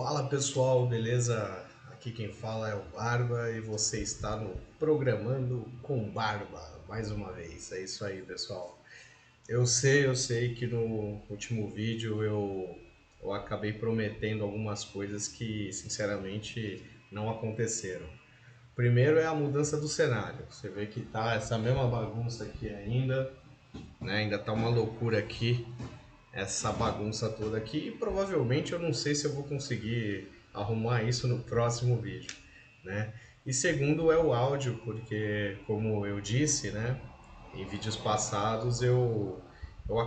Fala pessoal, beleza? Aqui quem fala é o Barba e você está no Programando com Barba, mais uma vez. É isso aí, pessoal. Eu sei que no último vídeo eu acabei prometendo algumas coisas que sinceramente não aconteceram. Primeiro é a mudança do cenário. Você vê que tá essa mesma bagunça aqui ainda, né? Ainda tá uma loucura aqui, essa bagunça toda aqui, e provavelmente eu não sei se eu vou conseguir arrumar isso no próximo vídeo, né? E segundo é o áudio, porque como eu disse, né, em vídeos passados eu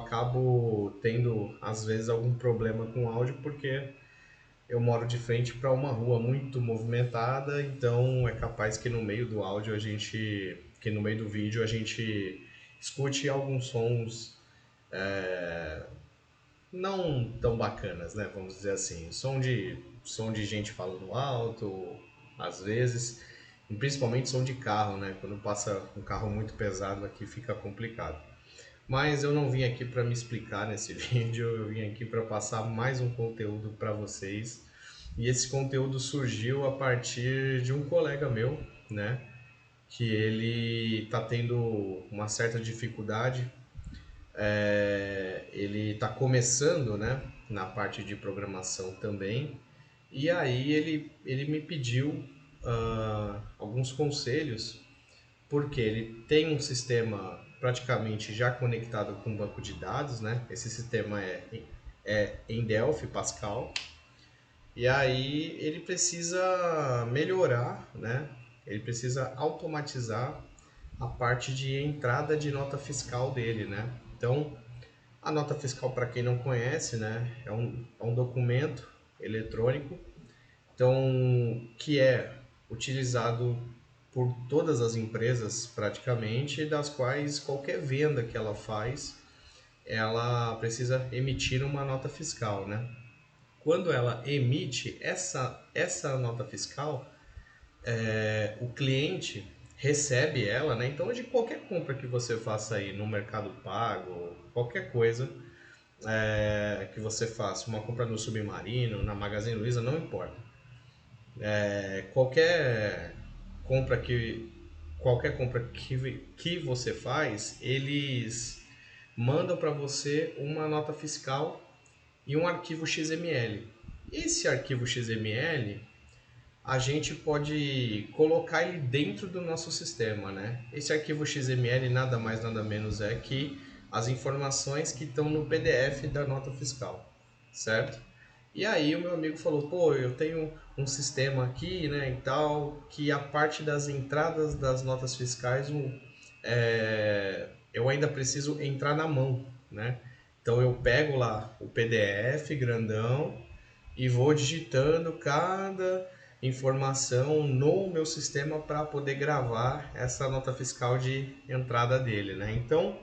acabo tendo às vezes algum problema com o áudio porque eu moro de frente para uma rua muito movimentada, então é capaz que no meio do áudio que no meio do vídeo a gente escute alguns sons não tão bacanas, né? Vamos dizer assim. Som de gente falando alto, às vezes, e principalmente som de carro, né? Quando passa um carro muito pesado aqui fica complicado. Mas eu não vim aqui para me explicar nesse vídeo, eu vim aqui para passar mais um conteúdo para vocês. E esse conteúdo surgiu a partir de um colega meu, né? Que ele está tendo uma certa dificuldade, ele está começando, né, na parte de programação também, e aí ele me pediu alguns conselhos, porque ele tem um sistema praticamente já conectado com um banco de dados, né? Esse sistema é em Delphi, Pascal, e aí ele precisa melhorar, né? Ele precisa automatizar a parte de entrada de nota fiscal dele, né? Então, a nota fiscal, para quem não conhece, né, é um documento eletrônico, então, que é utilizado por todas as empresas praticamente, das quais qualquer venda que ela faz, ela precisa emitir uma nota fiscal, né? Quando ela emite essa nota fiscal, o cliente recebe ela, né? Então, de qualquer compra que você faça aí no Mercado Pago, qualquer coisa, que você faça, uma compra no Submarino, na Magazine Luiza, não importa. Qualquer compra que você faz, eles mandam para você uma nota fiscal e um arquivo XML. Esse arquivo XML a gente pode colocar ele dentro do nosso sistema, né? Esse arquivo XML nada mais nada menos é que as informações que estão no PDF da nota fiscal, certo? E aí o meu amigo falou, pô, eu tenho um sistema aqui, né, e tal, que a parte das entradas das notas fiscais eu ainda preciso entrar na mão, né? Então eu pego lá o PDF grandão e vou digitando cada informação no meu sistema para poder gravar essa nota fiscal de entrada dele, né? Então,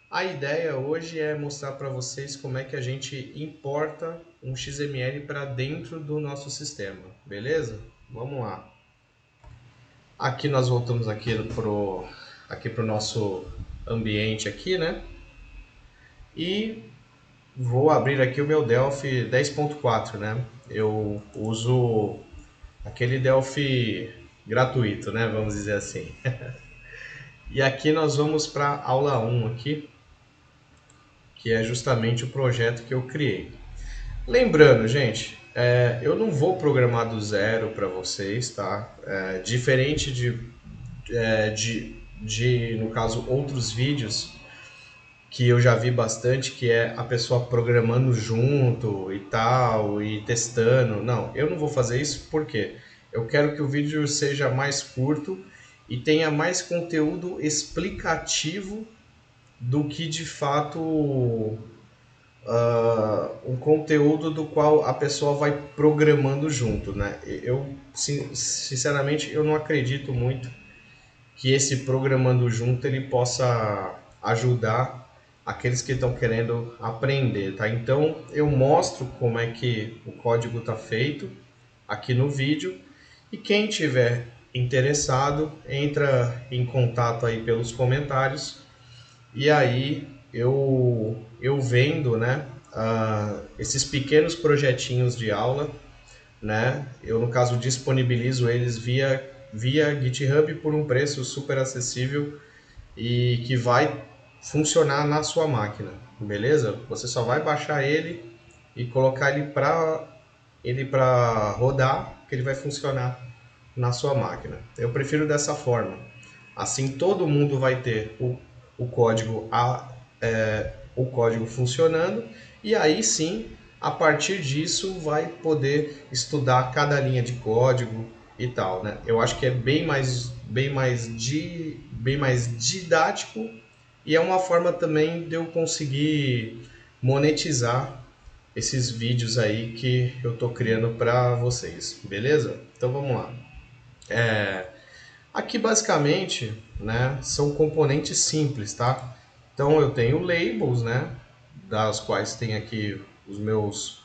a ideia hoje é mostrar para vocês como é que a gente importa um XML para dentro do nosso sistema, beleza? Vamos lá. Aqui nós voltamos aqui pro nosso ambiente aqui, né? E vou abrir aqui o meu Delphi 10.4, né? Eu uso aquele Delphi gratuito, né? Vamos dizer assim. E aqui nós vamos para a aula 1 aqui, que é justamente o projeto que eu criei. Lembrando, gente, eu não vou programar do zero para vocês, tá? Diferente no caso, outros vídeos que eu já vi bastante, que é a pessoa programando junto e tal, e testando. Não, eu não vou fazer isso porque eu quero que o vídeo seja mais curto e tenha mais conteúdo explicativo do que de fato um conteúdo do qual a pessoa vai programando junto, né? Eu, sinceramente, eu não acredito muito que esse programando junto ele possa ajudar aqueles que estão querendo aprender, tá? Então eu mostro como é que o código está feito aqui no vídeo e quem tiver interessado entra em contato aí pelos comentários e aí eu vendo, né, esses pequenos projetinhos de aula né? Eu, no caso, disponibilizo eles via GitHub por um preço super acessível e que vai funcionar na sua máquina, beleza? Você só vai baixar ele e colocar ele para rodar, que ele vai funcionar na sua máquina. Eu prefiro dessa forma. Assim todo mundo vai ter o código o código funcionando e aí sim, a partir disso, vai poder estudar cada linha de código e tal, né? Eu acho que é bem mais didático e é uma forma também de eu conseguir monetizar esses vídeos aí que eu tô criando para vocês, beleza? Então vamos lá. Aqui basicamente, né, são componentes simples, tá? Então eu tenho labels, né, das quais tem aqui os meus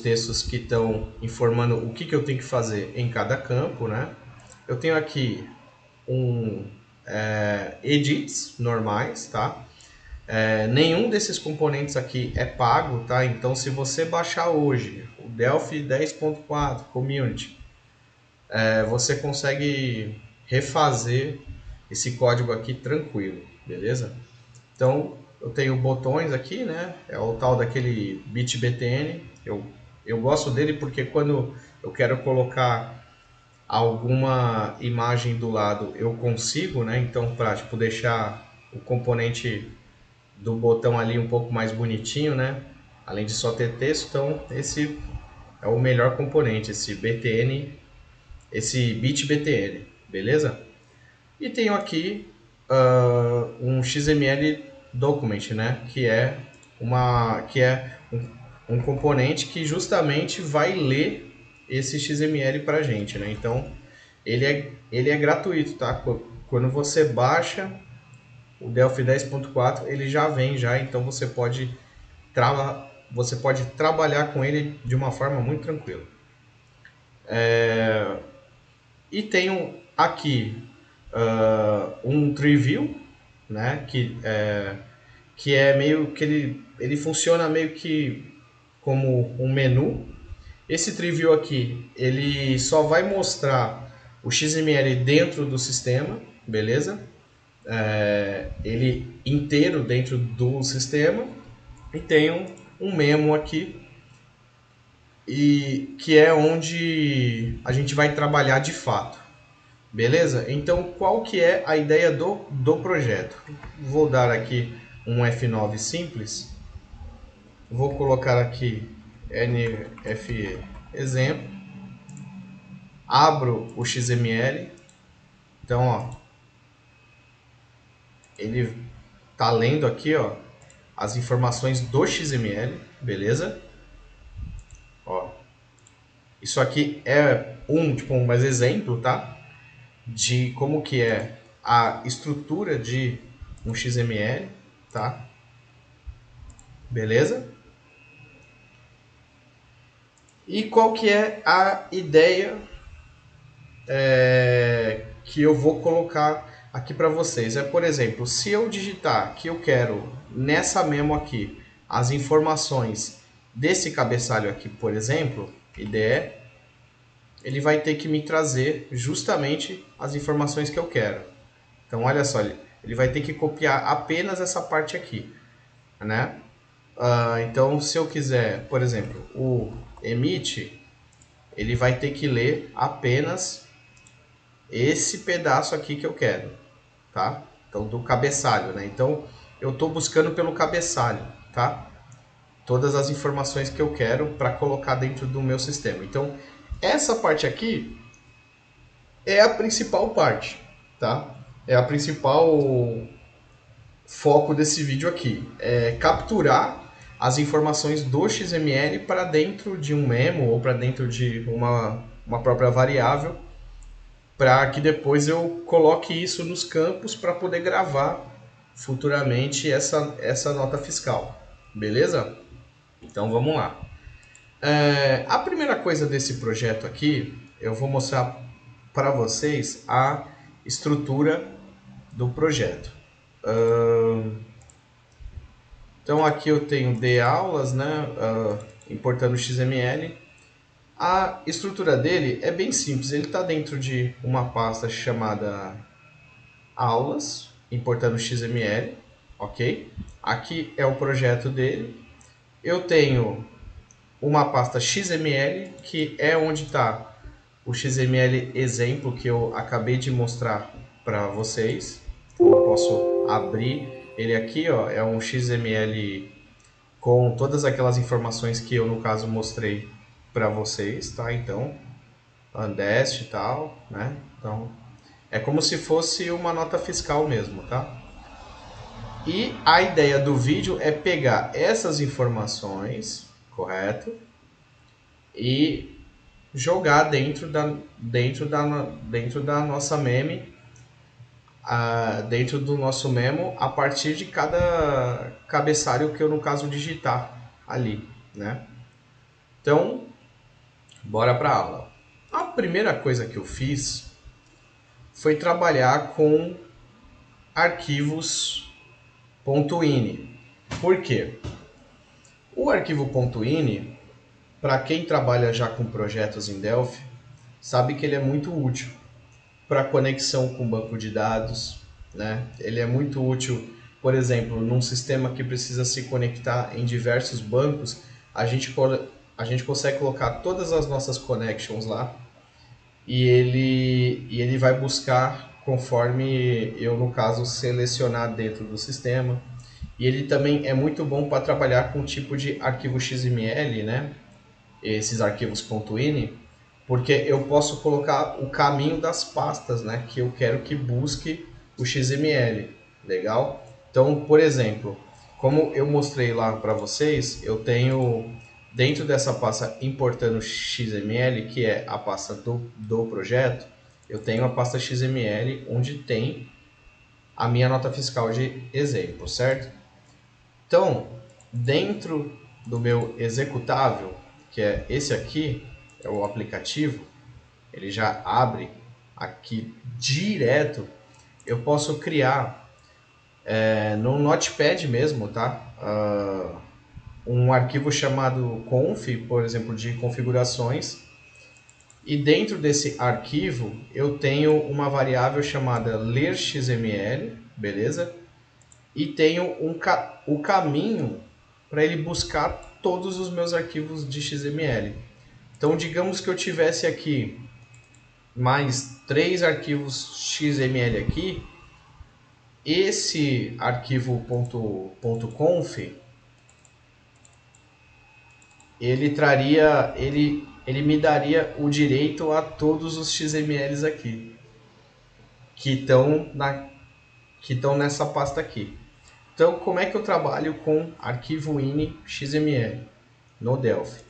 textos que estão informando o que eu tenho que fazer em cada campo, né? Eu tenho aqui edits normais, tá? Nenhum desses componentes aqui é pago, tá? Então se você baixar hoje o Delphi 10.4 Community, você consegue refazer esse código aqui tranquilo, beleza? Então, eu tenho botões aqui, né? É o tal daquele BitBTN. Eu gosto dele porque quando eu quero colocar alguma imagem do lado, eu consigo, né? Então, para tipo, deixar o componente do botão ali um pouco mais bonitinho, né? Além de só ter texto, então esse é o melhor componente, esse BTN, esse BitBTN, beleza? E tenho aqui um XML document, né? Que é um componente que justamente vai ler esse XML para a gente, né? Então ele é gratuito, tá? Quando você baixa o Delphi 10.4, ele já vem já, então você pode trabalhar com ele de uma forma muito tranquila. E tenho aqui um tree view, né, que é meio que ele funciona meio que como um menu. Esse tree view aqui, ele só vai mostrar o XML dentro do sistema, beleza? Ele inteiro dentro do sistema e tem um memo aqui e que é onde a gente vai trabalhar de fato. Beleza? Então, qual que é a ideia do projeto? Vou dar aqui um F9 simples. Vou colocar aqui NFE exemplo. Abro o XML. Então, ó, ele tá lendo aqui, ó, as informações do XML, beleza? Ó, isso aqui é tipo, um mais exemplo, tá? De como que é a estrutura de um XML, tá? Beleza? E qual que é a ideia que eu vou colocar aqui para vocês? Por exemplo, se eu digitar que eu quero nessa memo aqui as informações desse cabeçalho aqui, por exemplo, IDE, ele vai ter que me trazer justamente as informações que eu quero. Então, olha só, ele vai ter que copiar apenas essa parte aqui, né? Então, se eu quiser, por exemplo, o emit, ele vai ter que ler apenas esse pedaço aqui que eu quero, tá? Então, do cabeçalho, né? Então, eu estou buscando pelo cabeçalho, tá? Todas as informações que eu quero para colocar dentro do meu sistema. Então, essa parte aqui é a principal parte, tá? É a principal foco desse vídeo aqui. É capturar as informações do XML para dentro de um memo ou para dentro de uma própria variável, para que depois eu coloque isso nos campos para poder gravar futuramente essa nota fiscal. Beleza? Então vamos lá. A primeira coisa desse projeto aqui, eu vou mostrar para vocês a estrutura do projeto. Então aqui eu tenho de aulas, né, importando XML. A estrutura dele é bem simples, ele está dentro de uma pasta chamada aulas, importando XML, ok? Aqui é o projeto dele. Eu tenho uma pasta XML, que é onde está o XML exemplo que eu acabei de mostrar para vocês. Então eu posso abrir ele aqui, ó, é um XML com todas aquelas informações que eu no caso mostrei para vocês, tá? Então, Andest e tal, né? Então, é como se fosse uma nota fiscal mesmo, tá? E a ideia do vídeo é pegar essas informações, correto? E jogar dentro da nossa meme, dentro do nosso memo, a partir de cada cabeçalho que eu, no caso, digitar ali, né? Então, bora para a aula. A primeira coisa que eu fiz foi trabalhar com arquivos .ini. Por quê? O arquivo .ini, para quem trabalha já com projetos em Delphi, sabe que ele é muito útil para conexão com banco de dados, né? Ele é muito útil, por exemplo, num sistema que precisa se conectar em diversos bancos, a gente consegue colocar todas as nossas connections lá e ele vai buscar conforme eu, no caso, selecionar dentro do sistema. E ele também é muito bom para trabalhar com o tipo de arquivo XML, né? Esses arquivos .ini, porque eu posso colocar o caminho das pastas, né, que eu quero que busque o XML. Legal? Então, por exemplo, como eu mostrei lá para vocês, eu tenho dentro dessa pasta importando XML, que é a pasta do projeto, eu tenho a pasta XML onde tem a minha nota fiscal de exemplo, certo? Então, dentro do meu executável, que é esse aqui, é o aplicativo, ele já abre aqui direto, eu posso criar no Notepad mesmo, tá? Um arquivo chamado conf, por exemplo, de configurações, e dentro desse arquivo eu tenho uma variável chamada ler.xml, beleza? E tenho o caminho para ele buscar todos os meus arquivos de XML. Então, digamos que eu tivesse aqui mais 3 arquivos XML aqui, esse arquivo .conf, ele me daria o direito a todos os XMLs aqui, que estão nessa pasta aqui. Então, como é que eu trabalho com arquivo ini XML no Delphi?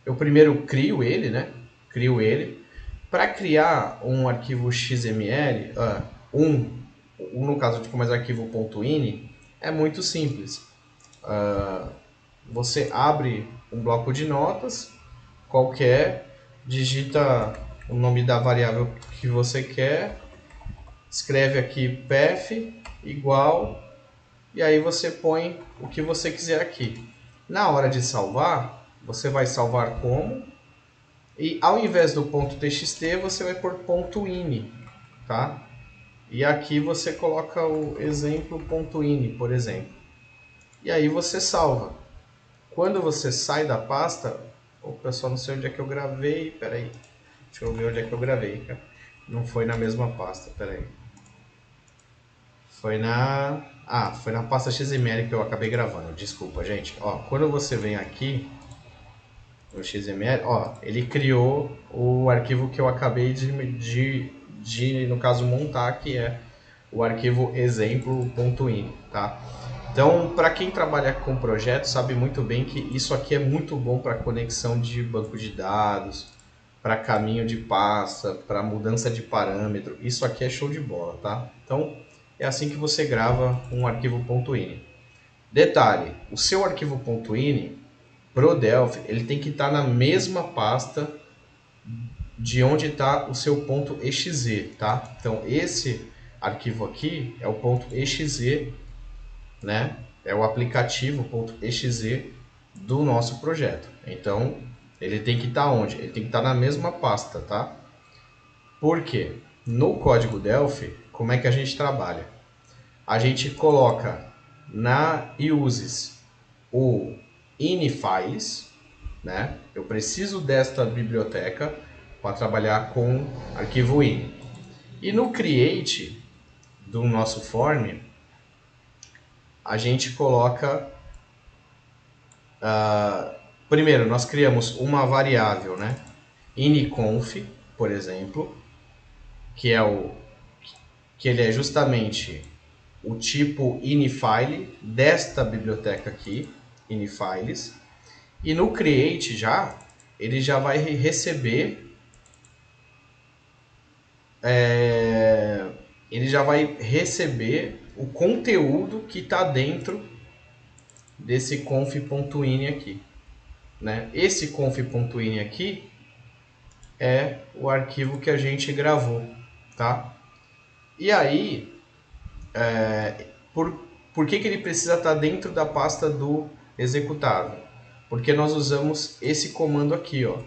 Eu primeiro crio ele, né? Crio ele. Para criar um arquivo XML, no caso de mais arquivo .ini, é muito simples. Você abre um bloco de notas qualquer, digita o nome da variável que você quer, escreve aqui path igual, e aí você põe o que você quiser aqui. Na hora de salvar, você vai salvar como, e ao invés do .txt, você vai pôr .ini, tá? E aqui você coloca o exemplo .ini, por exemplo. E aí você salva. Quando você sai da pasta, opa, eu só não sei onde é que eu gravei, peraí. Deixa eu ver onde é que eu gravei, cara. Não foi na mesma pasta, peraí. Foi na pasta XML que eu acabei gravando. Desculpa, gente. Ó, quando você vem aqui no XML, ó, ele criou o arquivo que eu acabei de no caso, montar, que é o arquivo exemplo.ini, tá? Então, para quem trabalha com projetos, sabe muito bem que isso aqui é muito bom para conexão de banco de dados, para caminho de pasta, para mudança de parâmetro. Isso aqui é show de bola, tá? Então, é assim que você grava um arquivo .ini. Detalhe, o seu arquivo .ini, pro Delphi, ele tem que estar na mesma pasta de onde está o seu .exe, tá? Então, esse arquivo aqui é o .exe, né? É o aplicativo .exe do nosso projeto. Então, Ele tem que estar onde? Ele tem que estar na mesma pasta, tá? Por quê? No código Delphi, como é que a gente trabalha? A gente coloca na uses o inifiles, né? Eu preciso desta biblioteca para trabalhar com arquivo ini. E no create do nosso form, a gente coloca... primeiro, nós criamos uma variável, né? iniconf, por exemplo, que ele é justamente o tipo inifile desta biblioteca aqui, inifiles. E no create ele já vai receber o conteúdo que está dentro desse conf.ini aqui, né? Esse conf.ini aqui é o arquivo que a gente gravou, tá? E aí, por que ele precisa estar dentro da pasta do executável? Porque nós usamos esse comando aqui, ó.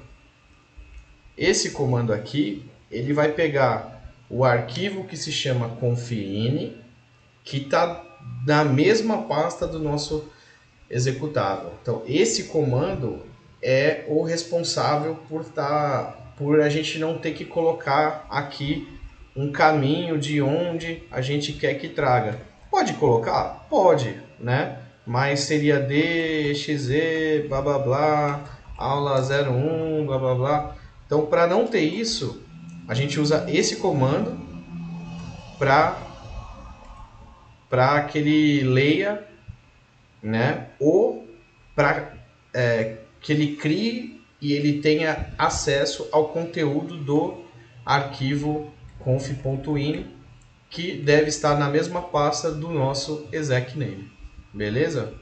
Esse comando aqui, ele vai pegar o arquivo que se chama confini, que está na mesma pasta do nosso executável. Então, esse comando é o responsável por a gente não ter que colocar aqui um caminho de onde a gente quer que traga. Pode colocar? Pode, né? Mas seria DXZ, blá blá blá, aula 01, blá blá blá. Então, para não ter isso, a gente usa esse comando para que ele leia, né? Ou para que ele crie e ele tenha acesso ao conteúdo do arquivo conf.ini, que deve estar na mesma pasta do nosso execname. Beleza?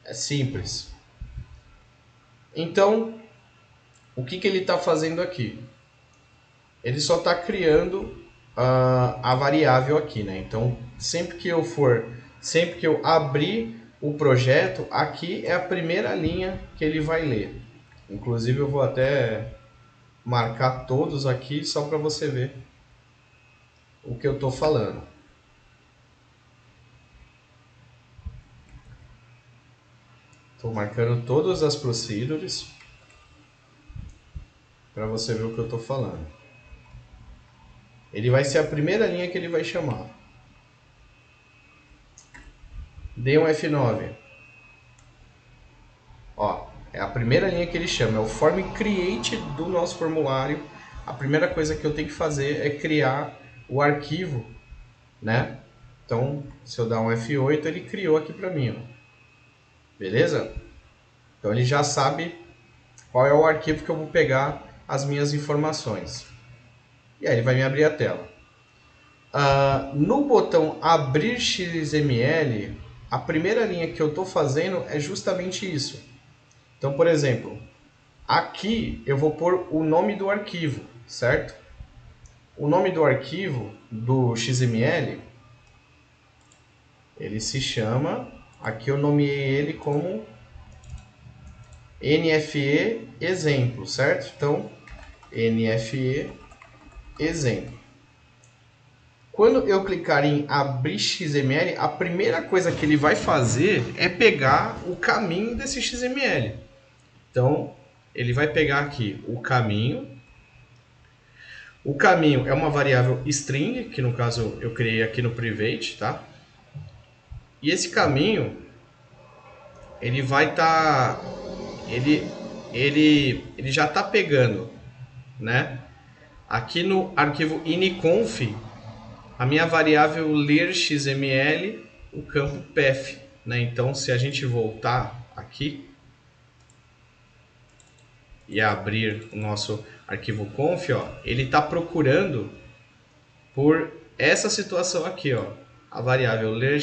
É simples. Então, o que ele está fazendo aqui? Ele só está criando a variável aqui, né? Então, sempre que eu abrir o projeto, aqui é a primeira linha que ele vai ler. Inclusive, eu vou até marcar todos aqui só para você ver o que eu estou falando. Estou marcando todas as procedures para você ver o que eu estou falando. Ele vai ser a primeira linha que ele vai chamar. Dê um F9. Ó, é a primeira linha que ele chama, é o form create do nosso formulário. A primeira coisa que eu tenho que fazer é criar o arquivo, né? Então, se eu dar um F8, ele criou aqui para mim, ó. Beleza? Então ele já sabe qual é o arquivo que eu vou pegar as minhas informações. E aí ele vai me abrir a tela. No botão abrir XML, a primeira linha que eu estou fazendo é justamente isso. Então, por exemplo, aqui eu vou pôr o nome do arquivo, certo? O nome do arquivo do XML, ele se chama, aqui eu nomeei ele como NFE exemplo, certo? Então, NFE exemplo. Quando eu clicar em abrir XML, a primeira coisa que ele vai fazer é pegar o caminho desse XML. Então, ele vai pegar aqui o caminho. O caminho é uma variável string, que no caso eu criei aqui no private, tá? E esse caminho, ele vai estar... ele já está pegando, né? Aqui no arquivo iniconf, a minha variável ler XML, o campo path, né? Então, se a gente voltar aqui e abrir o nosso arquivo conf, ó, ele está procurando por essa situação aqui, ó, a variável ler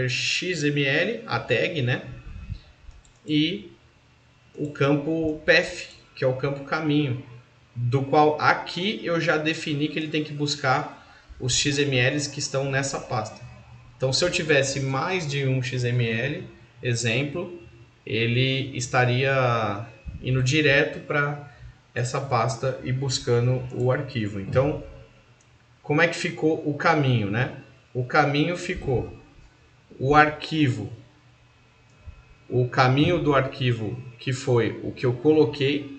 XML, a tag, né? E o campo path, que é o campo caminho, do qual aqui eu já defini que ele tem que buscar os XMLs que estão nessa pasta. Então, se eu tivesse mais de um XML, exemplo, ele estaria indo direto para essa pasta e buscando o arquivo. Então, como é que ficou o caminho, né? O caminho ficou o arquivo, o caminho do arquivo que foi o que eu coloquei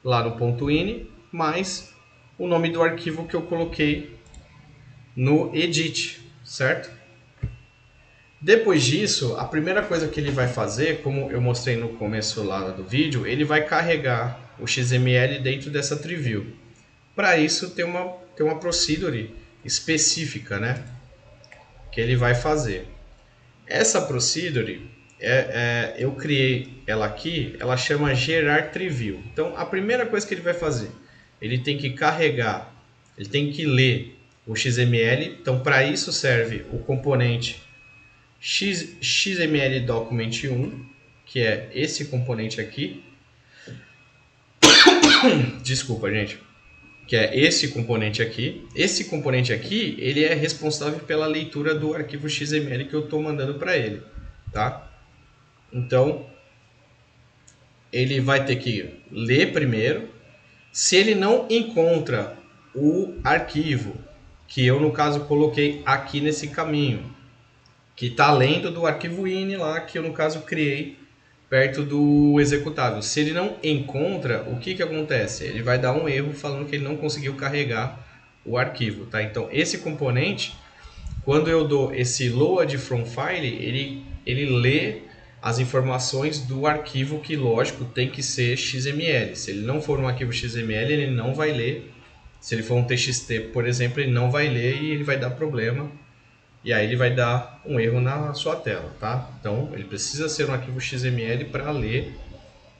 lá no ponto .ini, mais o nome do arquivo que eu coloquei no edit, certo? Depois disso, a primeira coisa que ele vai fazer, como eu mostrei no começo lá do vídeo, ele vai carregar o XML dentro dessa TreeView. Para isso tem uma procedure específica, né, que ele vai fazer. Essa procedure, eu criei ela aqui, ela chama gerar TreeView. Então a primeira coisa que ele vai fazer, ele tem que carregar, ele tem que ler o XML. Então para isso serve o componente XML Document 1, que é esse componente aqui. Desculpa, gente. Que é esse componente aqui. Esse componente aqui, ele é responsável pela leitura do arquivo XML que eu estou mandando para ele, tá? Então, ele vai ter que ler primeiro. Se ele não encontra o arquivo, que eu no caso coloquei aqui nesse caminho, que está lendo do arquivo ini lá, que eu no caso criei perto do executável. Se ele não encontra, o que acontece? Ele vai dar um erro falando que ele não conseguiu carregar o arquivo, tá? Então esse componente, quando eu dou esse load from file, ele lê as informações do arquivo, que lógico tem que ser XML. Se ele não for um arquivo XML, ele não vai ler. Se ele for um TXT, por exemplo, ele não vai ler e ele vai dar problema. E aí ele vai dar um erro na sua tela, tá? Então ele precisa ser um arquivo XML para ler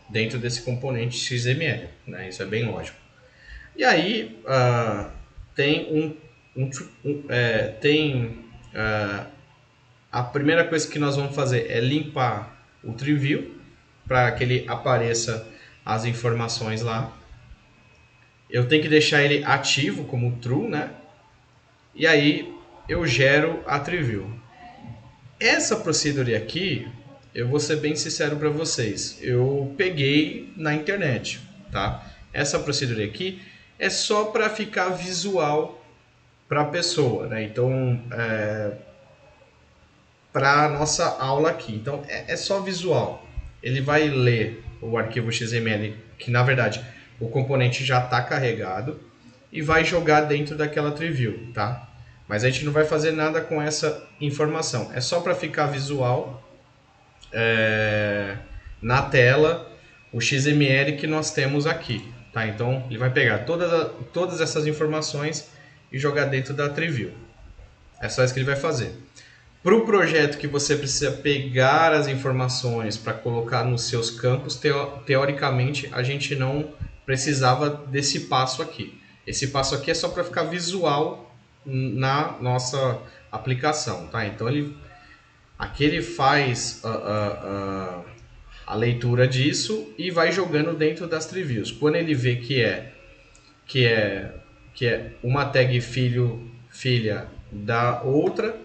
dentro desse componente XML, né? Isso é bem lógico. E aí tem a primeira coisa que nós vamos fazer é limpar o TreeView para que ele apareça as informações lá. Eu tenho que deixar ele ativo como true, né? E aí eu gero a TreeView. Essa procedure aqui, eu vou ser bem sincero para vocês, eu peguei na internet, tá? Essa procedure aqui é só para ficar visual para a pessoa, né? Então, para a nossa aula aqui. Então, é só visual. Ele vai ler o arquivo XML, que na verdade o componente já está carregado, e vai jogar dentro daquela TreeView, tá? Mas a gente não vai fazer nada com essa informação. É só para ficar visual na tela o XML que nós temos aqui, tá? Então ele vai pegar todas essas informações e jogar dentro da TreeView. É só isso que ele vai fazer. Para o projeto que você precisa pegar as informações para colocar nos seus campos, teoricamente a gente não precisava desse passo aqui. Esse passo aqui é só para ficar visual na nossa aplicação, tá? Então aqui ele faz a leitura disso e vai jogando dentro das TreeViews. Quando ele vê que é uma tag filha da outra,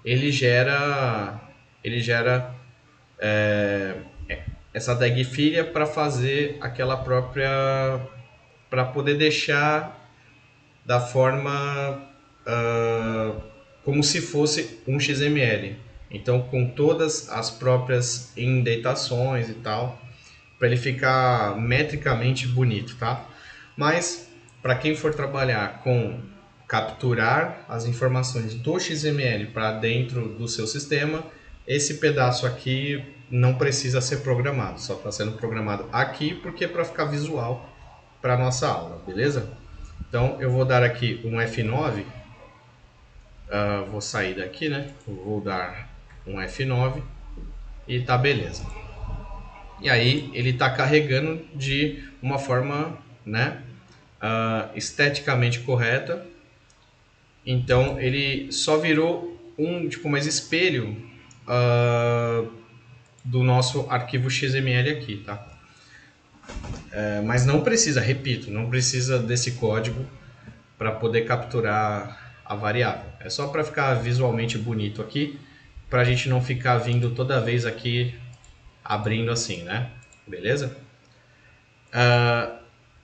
ele gera essa tag filha para fazer aquela própria, para poder deixar da forma como se fosse um XML. Então, com todas as próprias indentações e tal, para ele ficar metricamente bonito, tá? Mas, para quem for trabalhar com capturar as informações do XML para dentro do seu sistema, esse pedaço aqui não precisa ser programado, só está sendo programado aqui porque é para ficar visual para a nossa aula, beleza? Então eu vou dar aqui um F9, vou sair daqui, né? Vou dar um F9 e tá beleza. E aí ele está carregando de uma forma, né, esteticamente correta. Então ele só virou mais espelho do nosso arquivo XML aqui, tá? Mas não precisa, repito, não precisa desse código para poder capturar a variável. É só para ficar visualmente bonito aqui, para a gente não ficar vindo toda vez aqui abrindo assim, né? Beleza?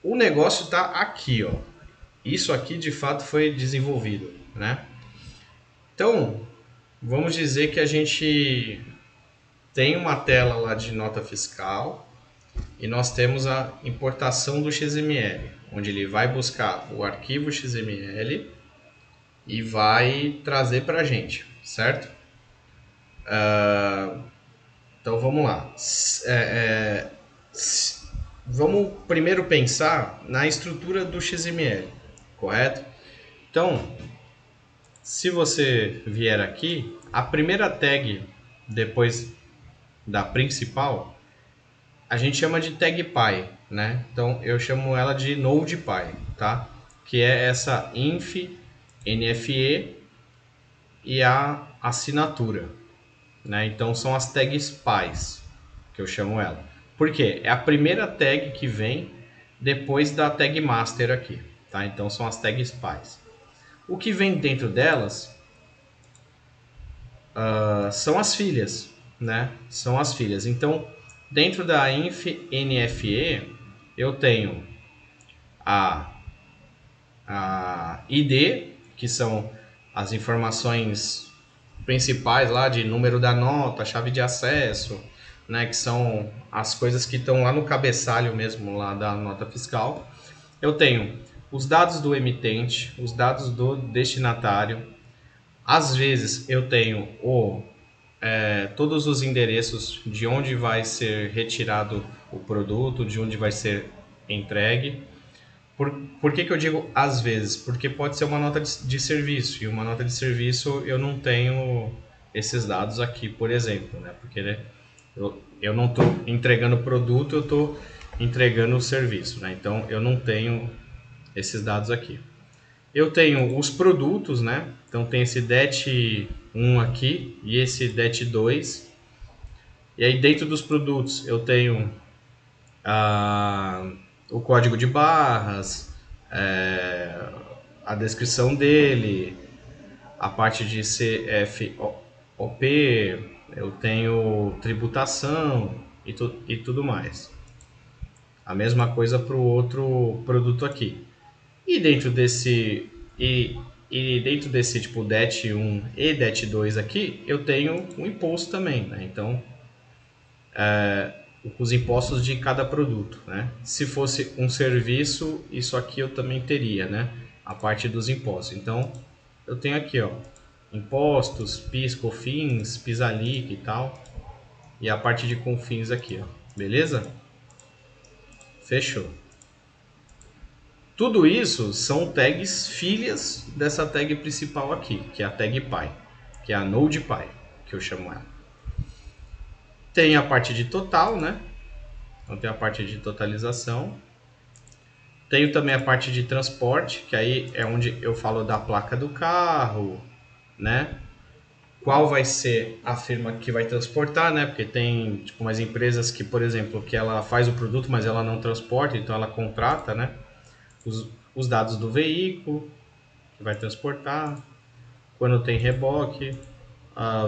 O negócio está aqui, ó. Isso aqui de fato foi desenvolvido, né? Então, vamos dizer que a gente tem uma tela lá de nota fiscal e nós temos a importação do XML, onde ele vai buscar o arquivo XML e vai trazer para a gente, certo? Então vamos lá. Vamos primeiro pensar na estrutura do XML, correto? Então, se você vier aqui, a primeira tag depois da principal, a gente chama de tag py, né? Então eu chamo ela de NodePy, tá? Que é essa inf, NFE e a assinatura, né? Então são as tags pys que eu chamo ela. Por quê? É a primeira tag que vem depois da tag master aqui, tá? Então são as tags pys. O que vem dentro delas são as filhas, né? São as filhas. Então, dentro da inf NFE, eu tenho a ID, que são as informações principais lá de número da nota, chave de acesso, né? Que são as coisas que estão lá no cabeçalho mesmo lá da nota fiscal. Eu tenho os dados do emitente, os dados do destinatário. Às vezes eu tenho todos os endereços de onde vai ser retirado o produto, de onde vai ser entregue. Por que eu digo às vezes? Porque pode ser uma nota de serviço, e uma nota de serviço eu não tenho esses dados aqui, por exemplo, né? Porque né, eu não estou entregando o produto, eu estou entregando o serviço, né? Então eu não tenho esses dados aqui. Eu tenho os produtos, né? Então tem esse DET1 aqui e esse DET2. E aí dentro dos produtos eu tenho o código de barras, a descrição dele, a parte de CFOP, eu tenho tributação e tudo mais. A mesma coisa para o outro produto aqui. E dentro desse dentro desse tipo DET1 e DET2 aqui, eu tenho um imposto também, né? Então, os impostos de cada produto, né? Se fosse um serviço, isso aqui eu também teria, né? A parte dos impostos. Então, eu tenho aqui, ó, impostos, PIS, COFINS, PIS/ALIC e tal, e a parte de CONFINS aqui, ó. Beleza? Fechou. Tudo isso são tags filhas dessa tag principal aqui, que é a tag py, que é a NodePy, que eu chamo ela. Tem a parte de total, né? Então tem a parte de totalização. Tenho também a parte de transporte, que aí é onde eu falo da placa do carro, né? Qual vai ser a firma que vai transportar, né? Porque tem tipo umas empresas que, por exemplo, que ela faz o produto, mas ela não transporta, então ela contrata, né? Os dados do veículo que vai transportar, quando tem reboque,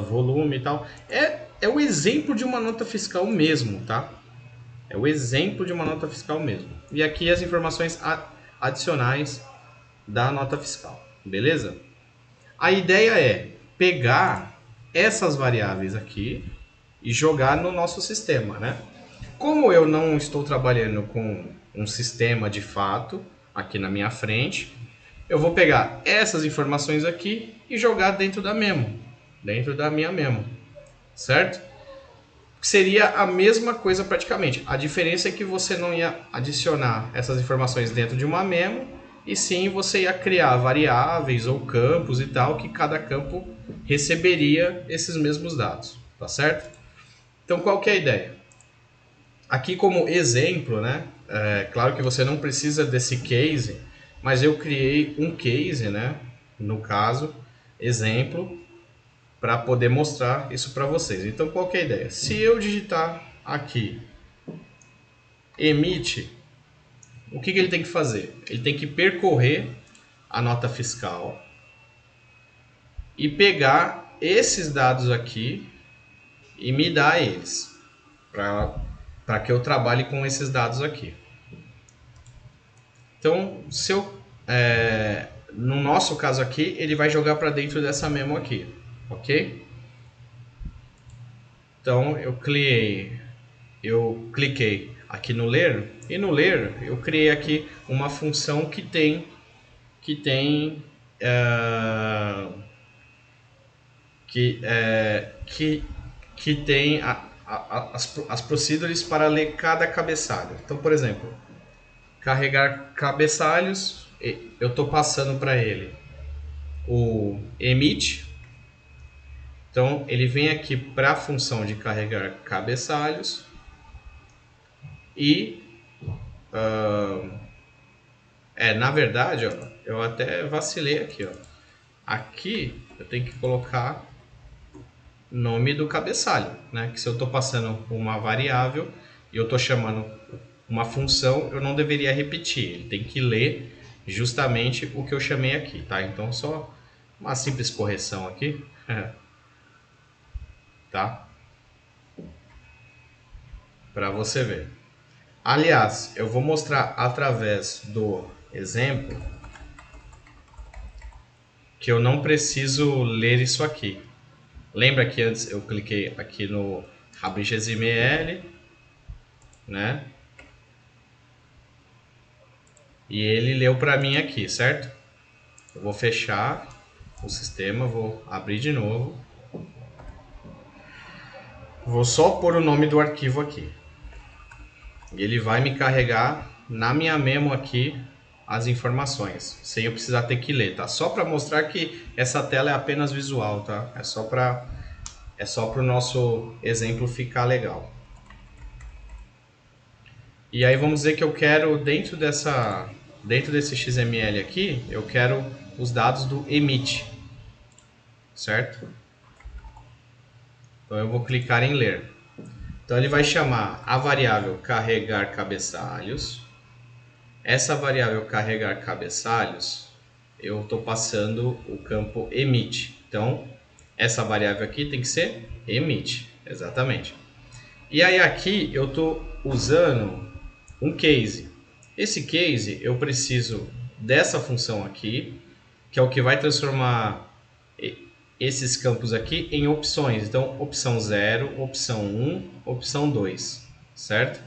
volume e tal. É o exemplo de uma nota fiscal mesmo, tá? É o exemplo de uma nota fiscal mesmo. E aqui as informações adicionais da nota fiscal, beleza? A ideia é pegar essas variáveis aqui e jogar no nosso sistema, né? Como eu não estou trabalhando com um sistema de fato aqui na minha frente, eu vou pegar essas informações aqui e jogar dentro da memo, dentro da minha memo, certo? Seria a mesma coisa praticamente. A diferença é que você não ia adicionar essas informações dentro de uma memo, e sim você ia criar variáveis ou campos e tal, que cada campo receberia esses mesmos dados, tá certo? Então qual que é a ideia? Aqui como exemplo, né? Claro que você não precisa desse case, mas eu criei um case, né? No caso, exemplo, para poder mostrar isso para vocês. Então, qual que é a ideia? Se eu digitar aqui emite, o que ele tem que fazer? Ele tem que percorrer a nota fiscal e pegar esses dados aqui e me dar eles, para que eu trabalhe com esses dados aqui. Então, se eu, no nosso caso aqui, ele vai jogar para dentro dessa memo aqui, ok? Então, eu cliquei aqui no ler, e no ler eu criei aqui uma função que tem que tem as procedures para ler cada cabeçalho. Então, por exemplo, carregar cabeçalhos, eu estou passando para ele o emit. Então, ele vem aqui para a função de carregar cabeçalhos e na verdade, ó, eu até vacilei aqui, ó. Aqui eu tenho que colocar nome do cabeçalho, né? Que se eu estou passando uma variável e eu estou chamando uma função, eu não deveria repetir. Ele tem que ler justamente o que eu chamei aqui, tá? Então só uma simples correção aqui, tá? Para você ver. Aliás, eu vou mostrar através do exemplo que eu não preciso ler isso aqui. Lembra que antes eu cliquei aqui no abrir XML, né? E ele leu para mim aqui, certo? Eu vou fechar o sistema, vou abrir de novo. Vou só pôr o nome do arquivo aqui. E ele vai me carregar na minha memo aqui as informações, sem eu precisar ter que ler, tá? Só para mostrar que essa tela é apenas visual, tá? É só para o nosso exemplo ficar legal. E aí vamos dizer que eu quero dentro desse XML aqui, eu quero os dados do emit, certo? Então eu vou clicar em ler. Então ele vai chamar a variável carregar cabeçalhos. Essa variável carregar cabeçalhos, eu estou passando o campo emit. Então essa variável aqui tem que ser emit, exatamente. E aí aqui eu estou usando um case. Esse case eu preciso dessa função aqui, que é o que vai transformar esses campos aqui em opções. Então, opção 0, opção 1, opção 2, certo?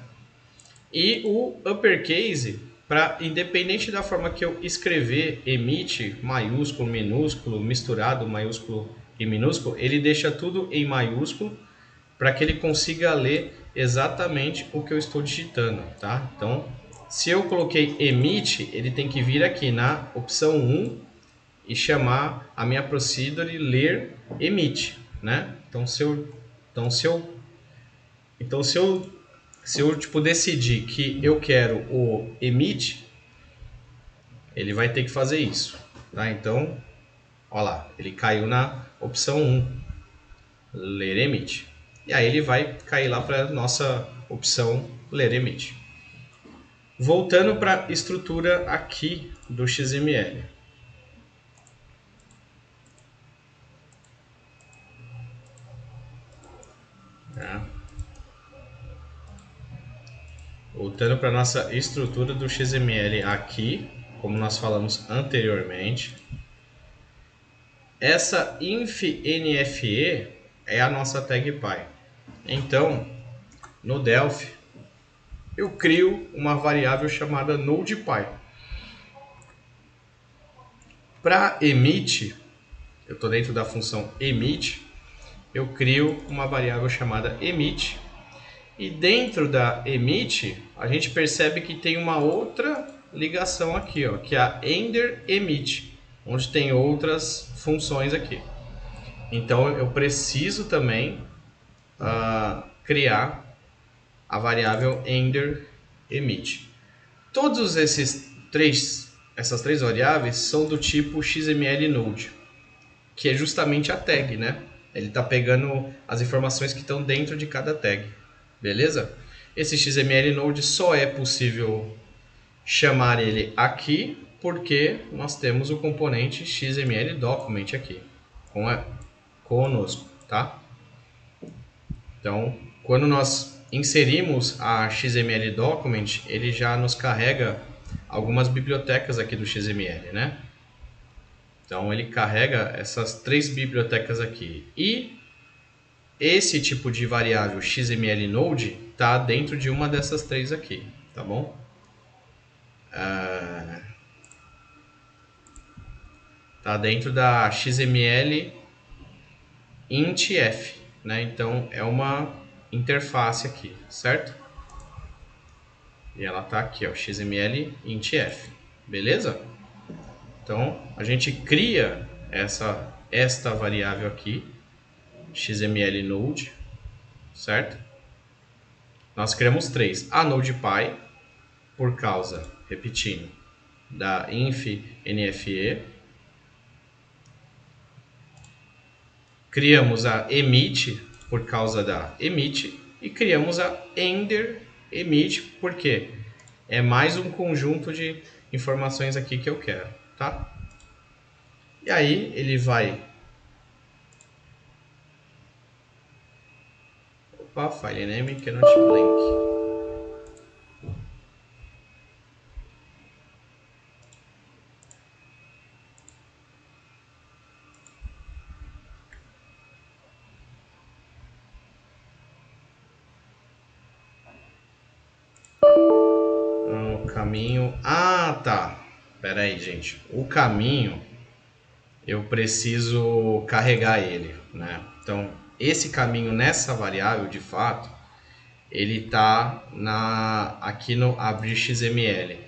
E o uppercase, para independente da forma que eu escrever emit, maiúsculo, minúsculo, misturado, maiúsculo e minúsculo, ele deixa tudo em maiúsculo para que ele consiga ler exatamente o que eu estou digitando, tá? Então, se eu coloquei emit, ele tem que vir aqui na opção 1 e chamar a minha procedure ler emit, né? Então se eu tipo decidir que eu quero o emit, ele vai ter que fazer isso, tá? Então, olha lá, ele caiu na opção 1, ler emit. E aí ele vai cair lá para nossa opção ler emit. Voltando para a estrutura aqui do XML. Tá? Voltando para a nossa estrutura do XML aqui, como nós falamos anteriormente. Essa inf.nfe é a nossa tag py. Então, no Delphi, eu crio uma variável chamada NodePy. Para emit, eu estou dentro da função emit, eu crio uma variável chamada emit. E dentro da emit, a gente percebe que tem uma outra ligação aqui, ó, que é a ender emit, onde tem outras funções aqui. Então eu preciso também criar a variável ender emit. Todos essas três variáveis são do tipo XML Node, que é justamente a tag, né? Ele está pegando as informações que estão dentro de cada tag, beleza? Esse XML Node só é possível chamar ele aqui porque nós temos o componente XML Document aqui conosco, tá? Então, quando nós inserimos a XML Document, ele já nos carrega algumas bibliotecas aqui do XML, né? Então ele carrega essas 3 bibliotecas aqui. E esse tipo de variável XML Node está dentro de uma dessas 3 aqui, tá bom? Tá dentro da XML int_f, né? Então é uma interface aqui, certo? E ela tá aqui, ó, XML int_f, beleza? Então a gente cria esta variável aqui, XML Node, certo? Nós criamos 3. A NodePy, por causa, repetindo, da inf_nfe. Criamos a emit, por causa da emit. E criamos a ender emit, porque é mais um conjunto de informações aqui que eu quero, tá? E aí ele vai... Opa, file name cannot blink. O caminho... Ah, tá. Pera aí, gente. O caminho, eu preciso carregar ele, né? Então, esse caminho nessa variável, de fato, ele tá aqui no abrir XML.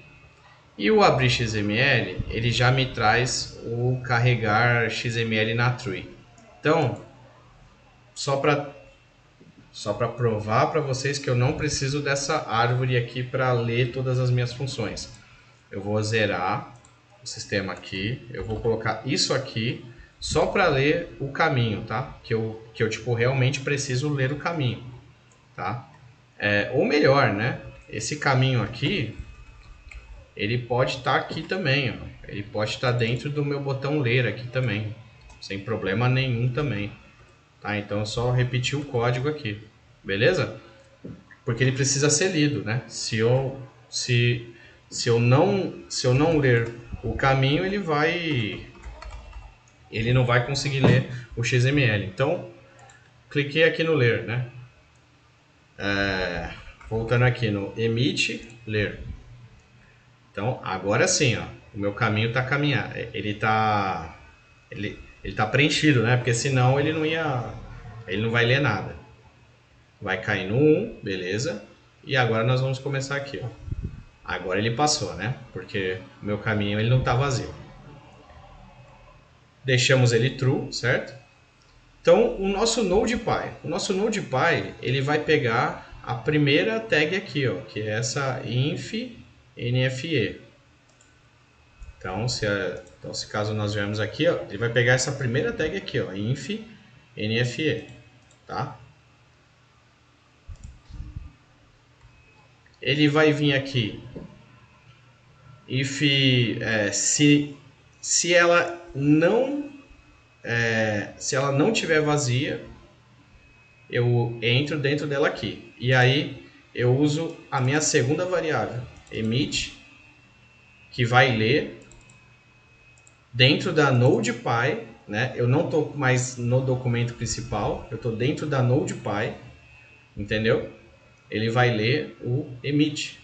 E o abrir XML, ele já me traz o carregar XML na tree. Então, só para provar para vocês que eu não preciso dessa árvore aqui para ler todas as minhas funções. Eu vou zerar o sistema aqui, eu vou colocar isso aqui só para ler o caminho, tá? Que eu tipo, realmente preciso ler o caminho, tá? Ou melhor, né? Esse caminho aqui, ele pode estar aqui também, ó. Ele pode estar dentro do meu botão ler aqui também, sem problema nenhum também. Tá? Então é só repetir o código aqui, beleza? Porque ele precisa ser lido, né? Se eu não ler o caminho, ele não vai conseguir ler o XML. Então, cliquei aqui no ler, né? Voltando aqui no emit, ler. Então, agora sim, ó, o meu caminho está caminhando. Ele tá preenchido, né? Porque senão ele não vai ler nada. Vai cair no 1, beleza? E agora nós vamos começar aqui, ó. Agora ele passou, né? Porque o meu caminho ele não está vazio. Deixamos ele true, certo? Então, o nosso NodePy, ele vai pegar a primeira tag aqui, ó, que é essa inf_nfe. Então, se caso nós viermos aqui, ó, ele vai pegar essa primeira tag aqui, ó, inf_nfe, tá? Ele vai vir aqui, se ela não tiver vazia, eu entro dentro dela aqui. E aí eu uso a minha segunda variável, emit, que vai ler dentro da NodePy, né? Eu não estou mais no documento principal, eu estou dentro da NodePy, entendeu? Ele vai ler o emit.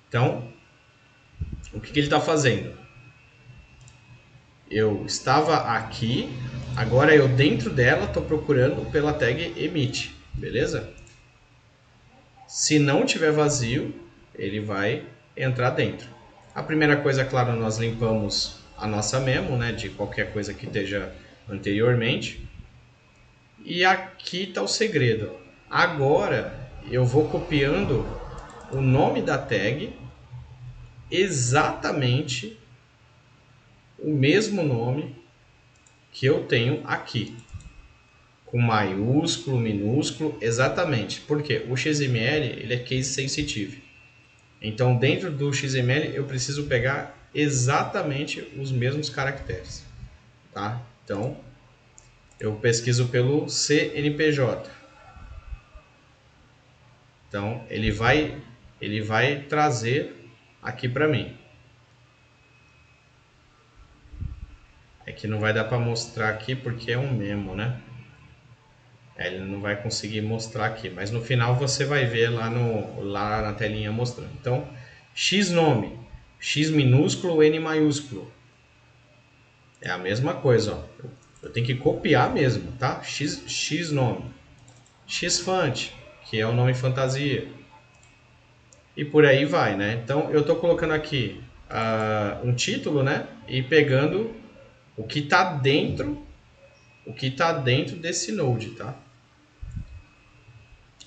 Então, o que ele está fazendo? Eu estava aqui, agora eu dentro dela estou procurando pela tag emit, beleza? Se não tiver vazio, ele vai entrar dentro. A primeira coisa, claro, nós limpamos a nossa memo, né, de qualquer coisa que esteja anteriormente. E aqui está o segredo. Agora eu vou copiando o nome da tag, exatamente o mesmo nome que eu tenho aqui, com maiúsculo, minúsculo, exatamente. Porque o XML ele é case sensitive. Então, dentro do XML, eu preciso pegar exatamente os mesmos caracteres, tá? Então, eu pesquiso pelo CNPJ. Então, ele vai trazer aqui para mim. É que não vai dar para mostrar aqui porque é um memo, né? Ele não vai conseguir mostrar aqui, mas no final você vai ver lá na telinha mostrando. Então, X nome, X minúsculo, N maiúsculo. É a mesma coisa, ó. Eu tenho que copiar mesmo, tá? X nome. X font, que é o nome fantasia. E por aí vai, né? Então eu estou colocando aqui um título, né? E pegando o que está dentro desse node, tá?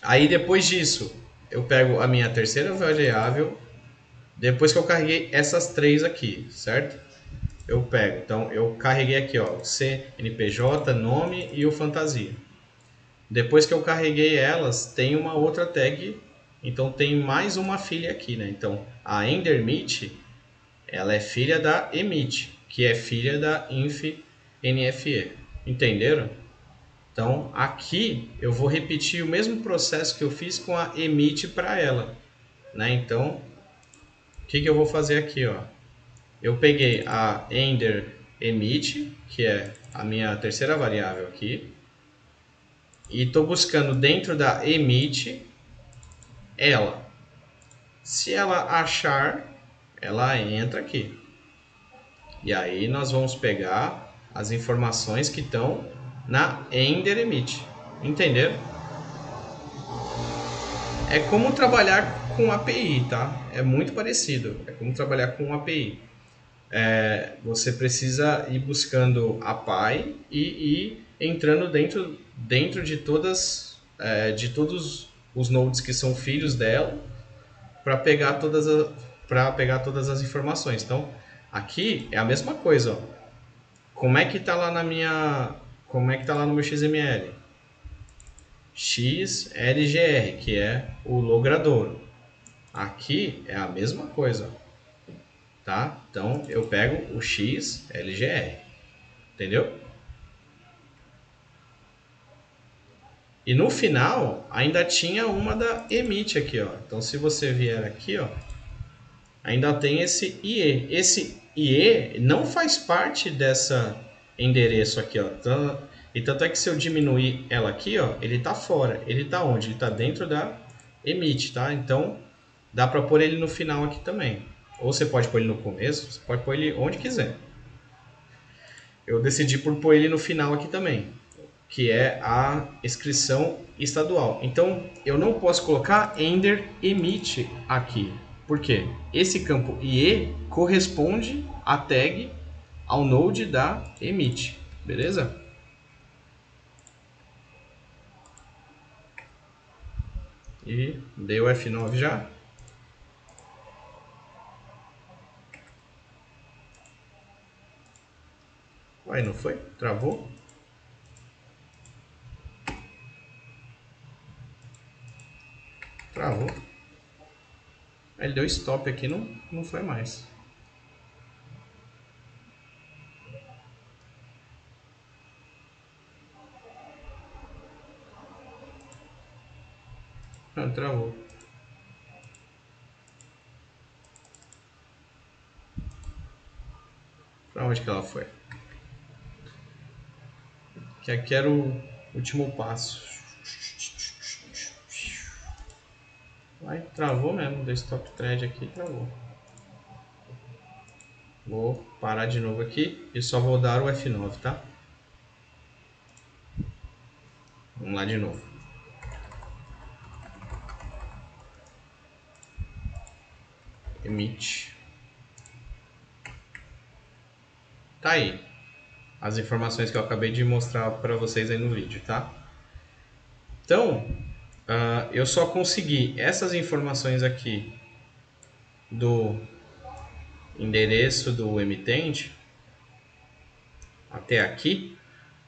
Aí depois disso, eu pego a minha terceira variável, depois que eu carreguei essas três aqui, certo? Eu pego, então eu carreguei aqui, ó, CNPJ, nome e o fantasia. Depois que eu carreguei elas, tem uma outra tag, então tem mais uma filha aqui, né? Então a Endermit, ela é filha da emit, que é filha da inf.nfe. Entenderam? Então aqui eu vou repetir o mesmo processo que eu fiz com a emit para ela, né? Então o que eu vou fazer aqui, ó? Eu peguei a ender emit, que é a minha terceira variável aqui, e estou buscando dentro da emit ela. Se ela achar, ela entra aqui. E aí nós vamos pegar as informações que estão na ender emit. Entenderam? É como trabalhar com API, tá? É muito parecido. É como trabalhar com API. Você precisa ir buscando a PI e ir entrando dentro de todos os nodes que são filhos dela para pegar todas as informações. Então, aqui é a mesma coisa, ó. Como é que tá lá como é que tá lá no meu XML? XLGR, que é o logradouro. Aqui é a mesma coisa, tá? Então eu pego o XLGR, entendeu? E no final ainda tinha uma da emit aqui, ó. Então se você vier aqui, ó, ainda tem esse IE. Esse IE não faz parte dessa endereço aqui, ó. E tanto é que se eu diminuir ela aqui, ó, ele tá fora. Ele tá onde? Ele tá dentro da emit, tá? Então dá para pôr ele no final aqui também. Ou você pode pôr ele no começo, você pode pôr ele onde quiser. Eu decidi por pôr ele no final aqui também, que é a inscrição estadual. Então, eu não posso colocar Ender Emit aqui. Por quê? Esse campo IE corresponde à tag ao node da emit, beleza? E deu F9 já. Uai, não foi? Travou? Travou. Ele deu stop aqui, não foi mais. Não, travou. Pra onde que ela foi? Que aqui era o último passo. Vai, travou mesmo. Deu stop thread aqui, travou. Vou parar de novo aqui e só vou dar o F9, tá? Vamos lá de novo. Emit. Tá aí. As informações que eu acabei de mostrar para vocês aí no vídeo, tá? Então, eu só consegui essas informações aqui do endereço do emitente até aqui,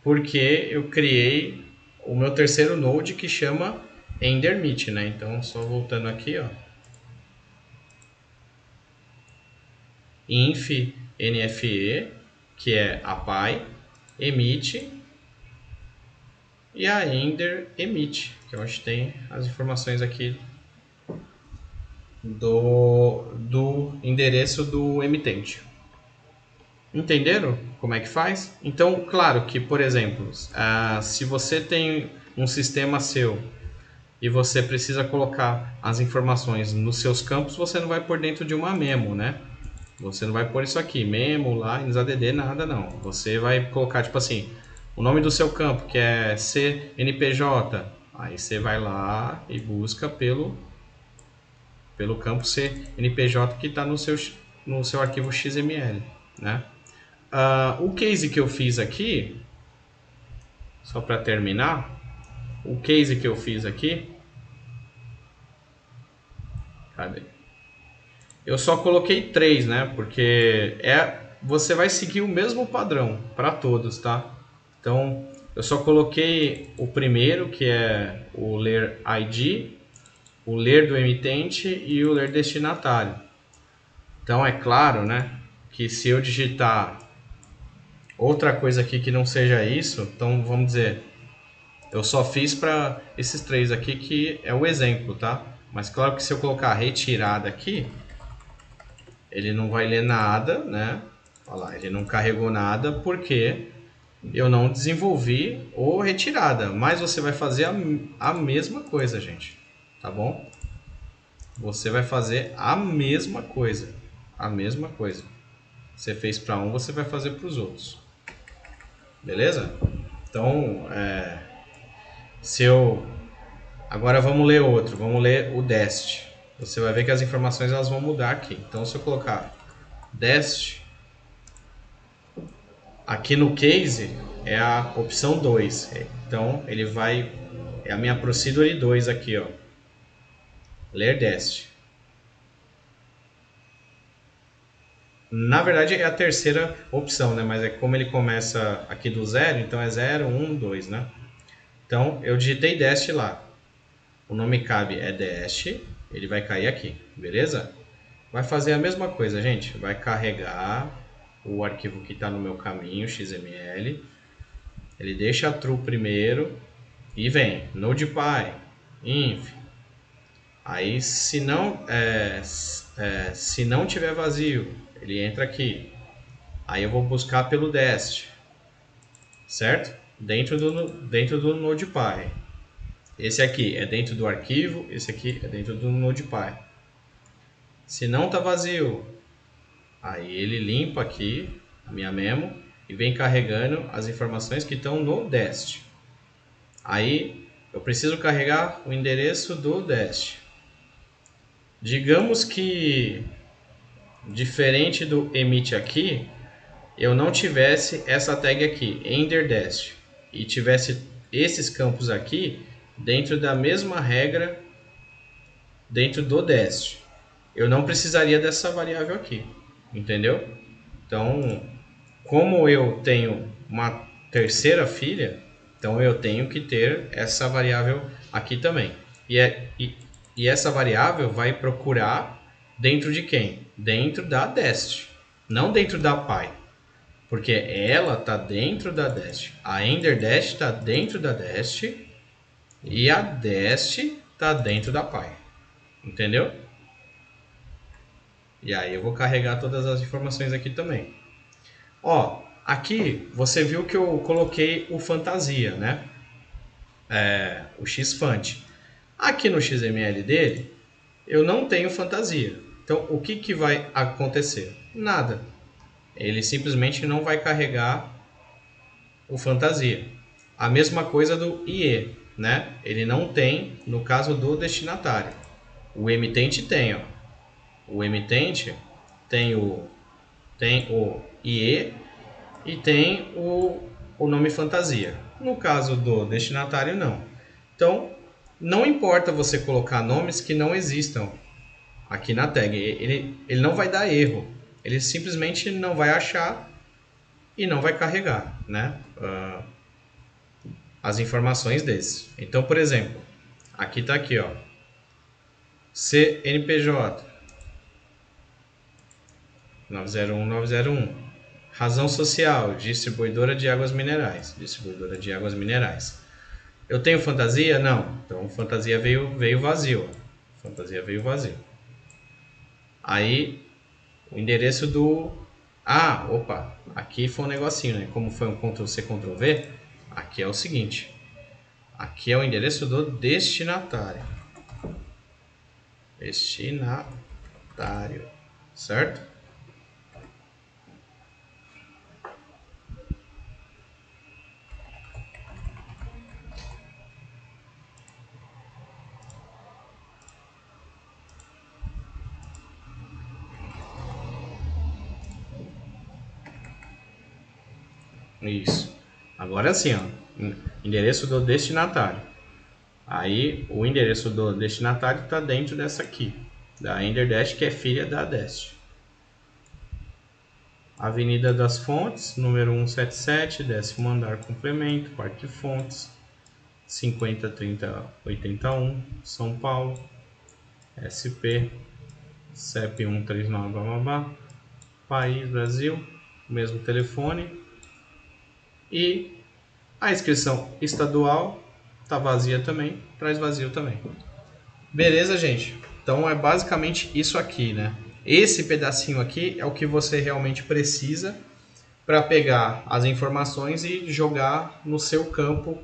porque eu criei o meu terceiro node que chama Endermit, né? Então, só voltando aqui, ó. inf.nfe, que é a PI, emit e a ender emit, que é onde tem as informações aqui do endereço do emitente. Entenderam como é que faz? Então, claro que, por exemplo, se você tem um sistema seu e você precisa colocar as informações nos seus campos, você não vai pôr dentro de uma memo, né? Você não vai pôr isso aqui, memo, lines, add, nada não. Você vai colocar, tipo assim, o nome do seu campo, que é CNPJ. Aí você vai lá e busca pelo campo CNPJ que está no seu arquivo XML, né? O case que eu fiz aqui, só para terminar, o case que eu fiz aqui, cadê? Eu só coloquei 3, né? Porque você vai seguir o mesmo padrão para todos, tá? Então, eu só coloquei o primeiro, que é o ler ID, o ler do emitente e o ler destinatário. Então, é claro, né, que se eu digitar outra coisa aqui que não seja isso, então vamos dizer, eu só fiz para esses 3 aqui que é o exemplo, tá? Mas claro que se eu colocar retirada aqui, ele não vai ler nada, né? Olha lá, ele não carregou nada porque eu não desenvolvi o retirada. Mas você vai fazer a mesma coisa, gente. Tá bom? Você vai fazer a mesma coisa. A mesma coisa. Você fez para um, você vai fazer para os outros. Beleza? Então, agora vamos ler outro. Vamos ler o dest. Você vai ver que as informações elas vão mudar aqui. Então, se eu colocar dest, aqui no case é a opção 2. Então, ele vai... É a minha procedure 2 aqui, ó. Ler dest. Na verdade, é a terceira opção, né? Mas é como ele começa aqui do 0, então é 0, 1, 2, né? Então, eu digitei dest lá. O nome cabe é dest. Ele vai cair aqui, beleza? Vai fazer a mesma coisa, gente. Vai carregar o arquivo que está no meu caminho, XML. Ele deixa true primeiro e vem NodePy, inf. Aí, se não tiver vazio, ele entra aqui. Aí eu vou buscar pelo dest, certo? Dentro do NodePy. Esse aqui é dentro do arquivo, esse aqui é dentro do NodePy. Se não está vazio, aí ele limpa aqui a minha memo e vem carregando as informações que estão no dest. Aí eu preciso carregar o endereço do dest. Digamos que, diferente do emit aqui, eu não tivesse essa tag aqui, enderdest, e tivesse esses campos aqui dentro da mesma regra dentro do dest. Eu não precisaria dessa variável aqui, entendeu? Então, como eu tenho uma terceira filha, então eu tenho que ter essa variável aqui também. E essa variável vai procurar dentro de quem? Dentro da dest, não dentro da py. Porque ela está dentro da dest. A enderdest está dentro da dest e a dest está dentro da py. Entendeu? E aí eu vou carregar todas as informações aqui também. Ó, aqui você viu que eu coloquei o fantasia, né? O xfant. Aqui no XML dele, eu não tenho fantasia. Então, o que vai acontecer? Nada. Ele simplesmente não vai carregar o fantasia. A mesma coisa do IE, né? Ele não tem no caso do destinatário. O emitente tem, ó. O emitente tem o IE e tem o nome fantasia. No caso do destinatário, não. Então, não importa você colocar nomes que não existam aqui na tag. Ele não vai dar erro. Ele simplesmente não vai achar e não vai carregar, né? As informações desses. Então, por exemplo, aqui está aqui, ó, CNPJ 901 razão social, distribuidora de águas minerais. Eu tenho fantasia? Não. Então, fantasia veio vazio. Aí, O endereço do... Ah, opa, aqui foi um negocinho, né? Como foi um Ctrl+C, Ctrl+V, aqui é o seguinte. Aqui é o endereço do destinatário. Destinatário, certo? Isso. Agora sim, ó. Endereço do destinatário. Aí o endereço do destinatário está dentro dessa aqui, da EnderDash, que é filha da Dash. Avenida das Fontes, número 177, 10º andar, complemento, Parque de Fontes, 503081, São Paulo, SP, CEP 139, blá, blá, blá. País, Brasil, mesmo telefone. E a inscrição estadual tá vazia também, traz vazio também. Beleza, gente? Então é basicamente isso aqui, né? Esse pedacinho aqui é o que você realmente precisa para pegar as informações e jogar no seu campo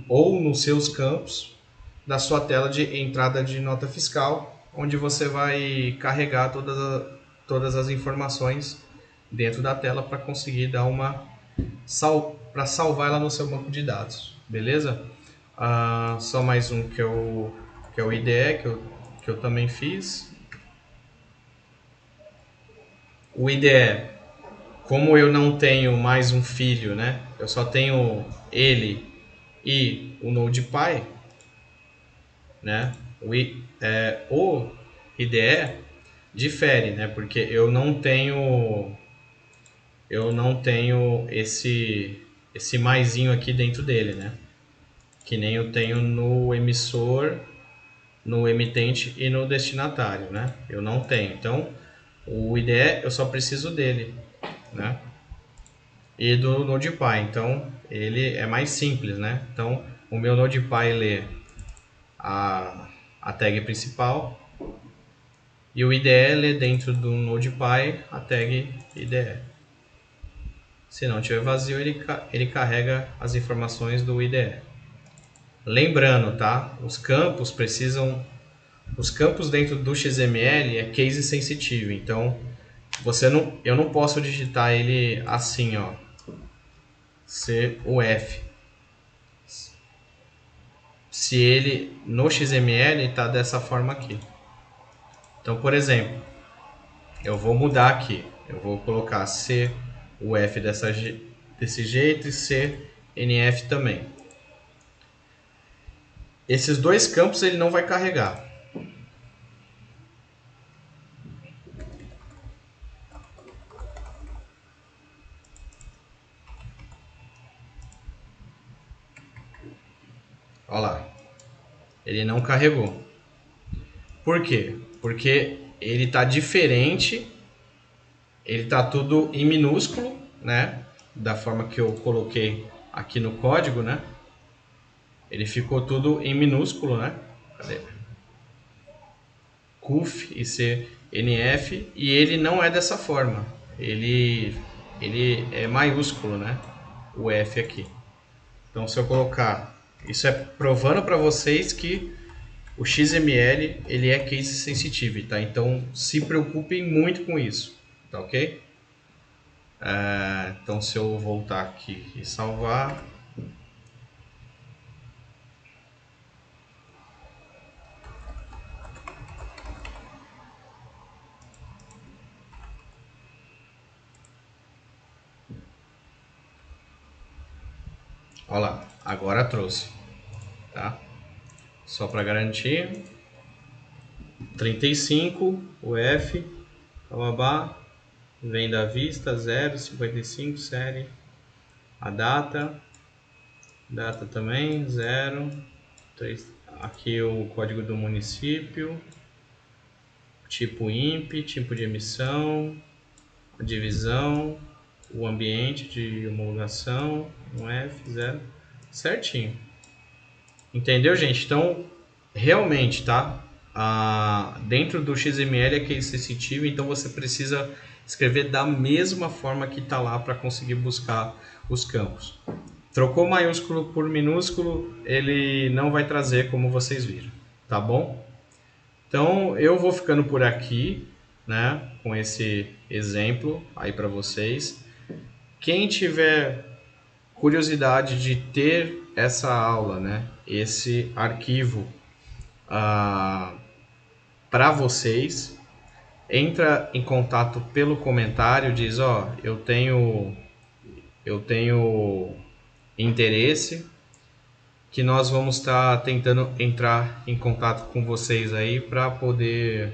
ou nos seus campos da sua tela de entrada de nota fiscal, onde você vai carregar todas as informações dentro da tela para conseguir dar uma para salvar ela no seu banco de dados, beleza? Só mais um que é o IDE que eu também fiz. O IDE, como eu não tenho mais um filho, né? Eu só tenho ele e o NodePy, né? O IDE difere, né? Porque eu não tenho esse maisinho aqui dentro dele, né? Que nem eu tenho no emissor, no emitente e no destinatário, né? Eu não tenho. Então, o IDE eu só preciso dele, né? E do NodePy. Então, ele é mais simples, né? Então, o meu NodePy lê a tag principal e o IDE lê dentro do NodePy a tag IDE. Se não tiver vazio, ele carrega as informações do IDE. Lembrando, tá? Os campos dentro do XML é case sensitive, então eu não posso digitar ele assim, ó, CUF. Se ele no XML está dessa forma aqui. Então, por exemplo, eu vou mudar aqui, eu vou colocar CUF desse jeito e CNF também. Esses dois campos ele não vai carregar. Olha lá, ele não carregou. Por quê? Porque ele está diferente, ele está tudo em minúsculo, né? Da forma que eu coloquei aqui no código, né? Ele ficou tudo em minúsculo, né? Cadê? CUF e CNF, e ele não é dessa forma. Ele é maiúsculo, né? O F aqui. Então, se eu colocar, isso é provando para vocês que o XML ele é case sensitive, tá? Então, se preocupem muito com isso, tá ok? Então, se eu voltar aqui e salvar, olha lá, agora trouxe, tá? Só para garantir, 35, o F, babá, venda à vista, 0,55, série, a data também, 0, 3, aqui o código do município, tipo INPE, tipo de emissão, a divisão, o ambiente de homologação, um F0, certinho. Entendeu, gente? Então, realmente, tá? dentro do XML é case sensitive, então você precisa escrever da mesma forma que está lá para conseguir buscar os campos. Trocou maiúsculo por minúsculo, ele não vai trazer como vocês viram, tá bom? Então eu vou ficando por aqui, né, com esse exemplo aí para vocês. Quem tiver curiosidade de ter essa aula, né, esse arquivo para vocês, entra em contato pelo comentário, diz, ó, eu tenho interesse, que nós vamos estar tentando entrar em contato com vocês aí para poder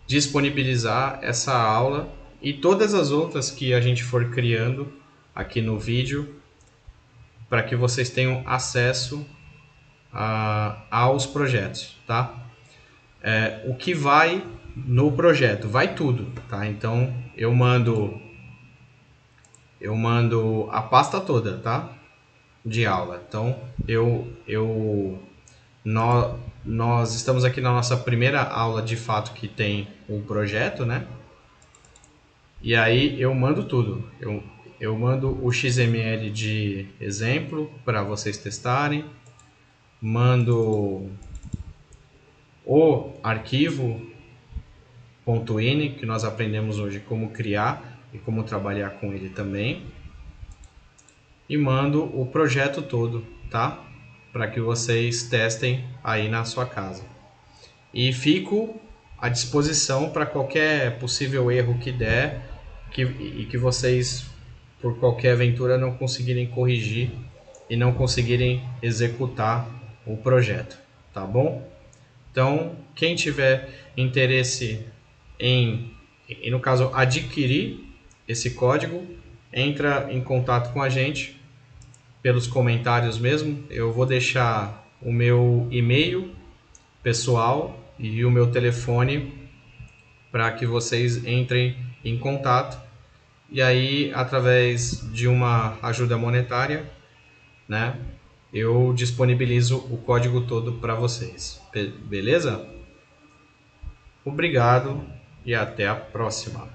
disponibilizar essa aula e todas as outras que a gente for criando aqui no vídeo, para que vocês tenham acesso aos projetos, tá? O que vai no projeto? Vai tudo, tá? Então eu mando a pasta toda, tá? De aula. Então nós estamos aqui na nossa primeira aula de fato que tem um projeto, né? E aí eu mando tudo. Eu mando o XML de exemplo para vocês testarem. Mando o arquivo .ini, que nós aprendemos hoje como criar e como trabalhar com ele também. E mando o projeto todo, tá? Para que vocês testem aí na sua casa. E fico à disposição para qualquer possível erro que der e que vocês, por qualquer aventura, não conseguirem corrigir e não conseguirem executar o projeto, tá bom? Então, quem tiver interesse em no caso, adquirir esse código, entra em contato com a gente pelos comentários mesmo. Eu vou deixar o meu e-mail pessoal e o meu telefone para que vocês entrem em contato. E aí, através de uma ajuda monetária, né, eu disponibilizo o código todo para vocês. Beleza? Obrigado e até a próxima.